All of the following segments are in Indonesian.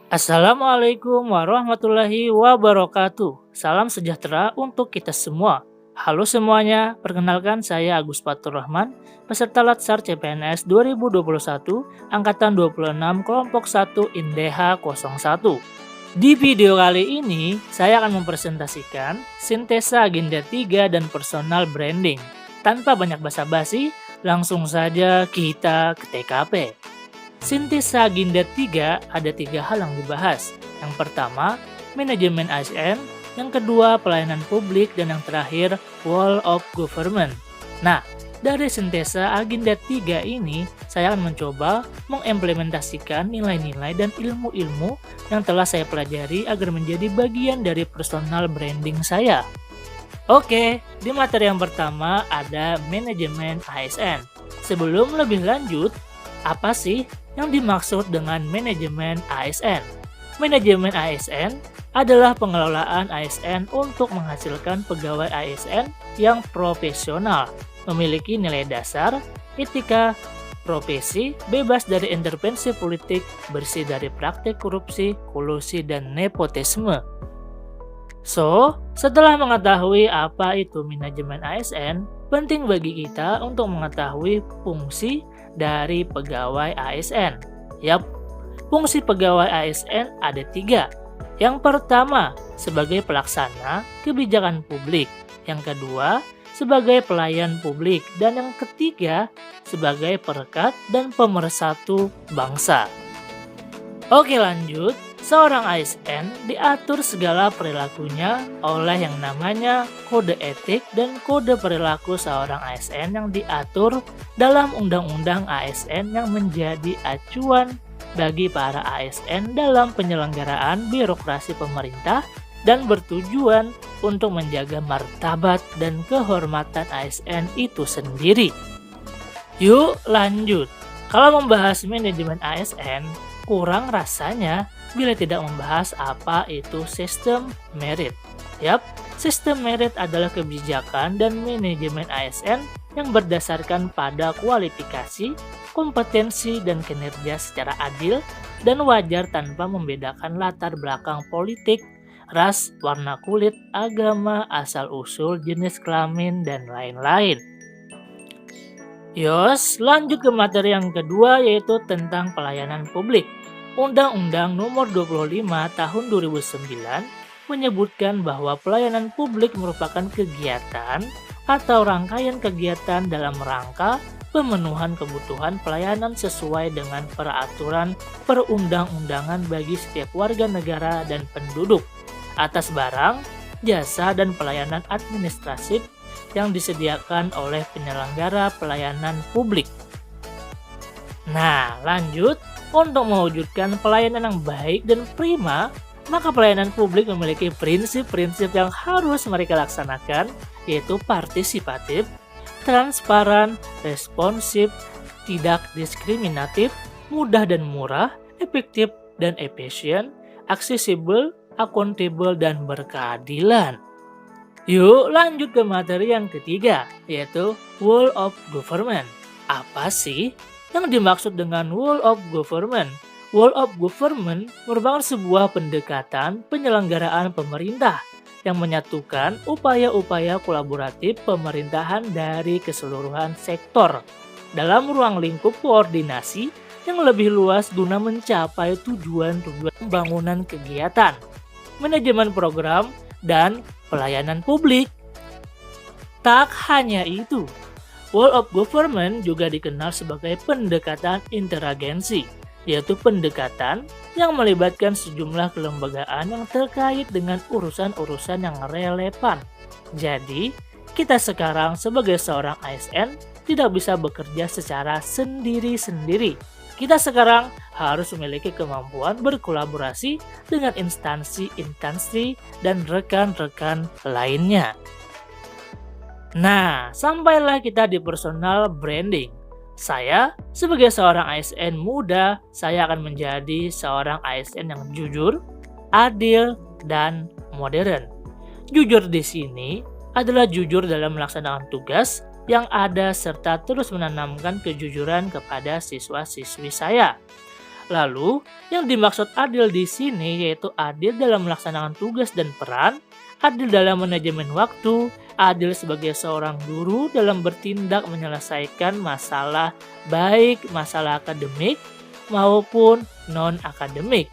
Assalamualaikum warahmatullahi wabarakatuh. Salam sejahtera untuk kita semua. Halo semuanya, perkenalkan saya Agus Faturrahman, peserta Latsar CPNS 2021, Angkatan 26, Kelompok 1 Indeha 01. Di video kali ini, saya akan mempresentasikan sintesa agenda 3 dan personal branding. Tanpa banyak basa-basi, langsung saja kita ke TKP. Sintesa agenda 3 ada 3 hal yang dibahas. Yang pertama, manajemen ASN, yang kedua pelayanan publik, dan yang terakhir whole of government. Nah, dari sintesa agenda 3 ini, saya akan mencoba mengimplementasikan nilai-nilai dan ilmu-ilmu yang telah saya pelajari agar menjadi bagian dari personal branding saya. Oke, di materi yang pertama ada manajemen ASN. Sebelum lebih lanjut, apa sih yang dimaksud dengan manajemen ASN? Manajemen ASN adalah pengelolaan ASN untuk menghasilkan pegawai ASN yang profesional, memiliki nilai dasar, etika, profesi, bebas dari intervensi politik, bersih dari praktik korupsi, kolusi, dan nepotisme. Setelah mengetahui apa itu manajemen ASN, penting bagi kita untuk mengetahui fungsi dari pegawai ASN. Yap, fungsi pegawai ASN ada 3. Yang pertama, sebagai pelaksana kebijakan publik. Yang kedua, sebagai pelayan publik. Dan yang ketiga, sebagai perekat dan pemersatu bangsa. Oke, lanjut. Seorang ASN diatur segala perilakunya oleh yang namanya kode etik dan kode perilaku seorang ASN yang diatur dalam Undang-Undang ASN yang menjadi acuan bagi para ASN dalam penyelenggaraan birokrasi pemerintah dan bertujuan untuk menjaga martabat dan kehormatan ASN itu sendiri. Yuk lanjut. Kalau membahas manajemen ASN, kurang rasanya bila tidak membahas apa itu sistem merit. Yap, sistem merit adalah kebijakan dan manajemen ASN yang berdasarkan pada kualifikasi, kompetensi, dan kinerja secara adil dan wajar tanpa membedakan latar belakang politik, ras, warna kulit, agama, asal-usul, jenis kelamin, dan lain-lain. Yos, lanjut ke materi yang kedua yaitu tentang pelayanan publik. Undang-Undang Nomor 25 Tahun 2009 menyebutkan bahwa pelayanan publik merupakan kegiatan atau rangkaian kegiatan dalam rangka pemenuhan kebutuhan pelayanan sesuai dengan peraturan perundang-undangan bagi setiap warga negara dan penduduk atas barang, jasa, dan pelayanan administratif yang disediakan oleh penyelenggara pelayanan publik. Nah, lanjut. Untuk mewujudkan pelayanan yang baik dan prima, maka pelayanan publik memiliki prinsip-prinsip yang harus mereka laksanakan, yaitu partisipatif, transparan, responsif, tidak diskriminatif, mudah dan murah, efektif dan efisien, aksesibel, akuntabel, dan berkeadilan. Yuk lanjut ke materi yang ketiga, yaitu whole of government. Apa sih yang dimaksud dengan whole of government? Whole of government merupakan sebuah pendekatan penyelenggaraan pemerintah yang menyatukan upaya-upaya kolaboratif pemerintahan dari keseluruhan sektor dalam ruang lingkup koordinasi yang lebih luas guna mencapai tujuan-tujuan pembangunan kegiatan, manajemen program, dan pelayanan publik. Tak hanya itu, whole of government juga dikenal sebagai pendekatan interagensi, yaitu pendekatan yang melibatkan sejumlah kelembagaan yang terkait dengan urusan-urusan yang relevan. Jadi, kita sekarang sebagai seorang ASN tidak bisa bekerja secara sendiri-sendiri. Kita sekarang harus memiliki kemampuan berkolaborasi dengan instansi-instansi dan rekan-rekan lainnya. Nah, sampailah kita di personal branding. Saya, sebagai seorang ASN muda, saya akan menjadi seorang ASN yang jujur, adil, dan modern. Jujur di sini adalah jujur dalam melaksanakan tugas yang ada serta terus menanamkan kejujuran kepada siswa-siswi saya. Lalu, yang dimaksud adil di sini yaitu adil dalam melaksanakan tugas dan peran, adil dalam manajemen waktu, adil sebagai seorang guru dalam bertindak menyelesaikan masalah, baik masalah akademik maupun non-akademik.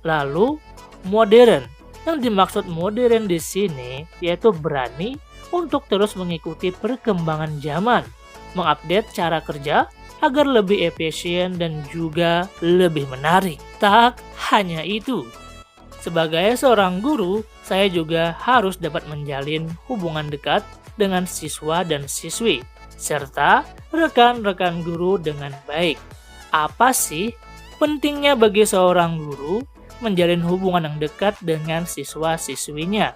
Lalu, modern. Yang dimaksud modern di sini yaitu berani untuk terus mengikuti perkembangan zaman, mengupdate cara kerja agar lebih efisien dan juga lebih menarik. Tak hanya itu, sebagai seorang guru, saya juga harus dapat menjalin hubungan dekat dengan siswa dan siswi, serta rekan-rekan guru dengan baik. Apa sih pentingnya bagi seorang guru menjalin hubungan yang dekat dengan siswa-siswinya?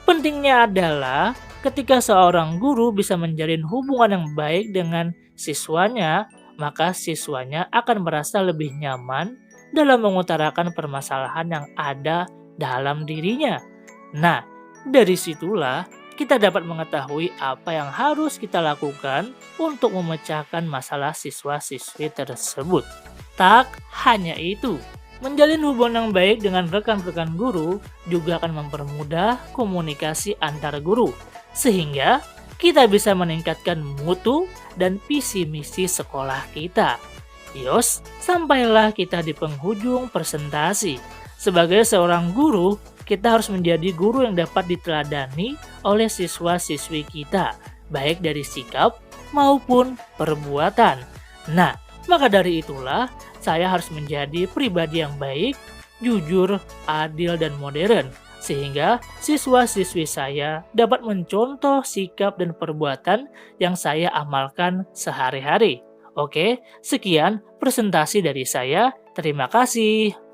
Pentingnya adalah ketika seorang guru bisa menjalin hubungan yang baik dengan siswanya, maka siswanya akan merasa lebih nyaman dalam mengutarakan permasalahan yang ada dalam dirinya. Nah, dari situlah kita dapat mengetahui apa yang harus kita lakukan untuk memecahkan masalah siswa-siswi tersebut. Tak hanya itu, menjalin hubungan yang baik dengan rekan-rekan guru juga akan mempermudah komunikasi antar guru, sehingga kita bisa meningkatkan mutu dan visi misi sekolah kita. Yos, sampailah kita di penghujung presentasi. Sebagai seorang guru, kita harus menjadi guru yang dapat diteladani oleh siswa-siswi kita, baik dari sikap maupun perbuatan. Nah, maka dari itulah saya harus menjadi pribadi yang baik, jujur, adil, dan modern, sehingga siswa-siswi saya dapat mencontoh sikap dan perbuatan yang saya amalkan sehari-hari. Oke, sekian presentasi dari saya. Terima kasih.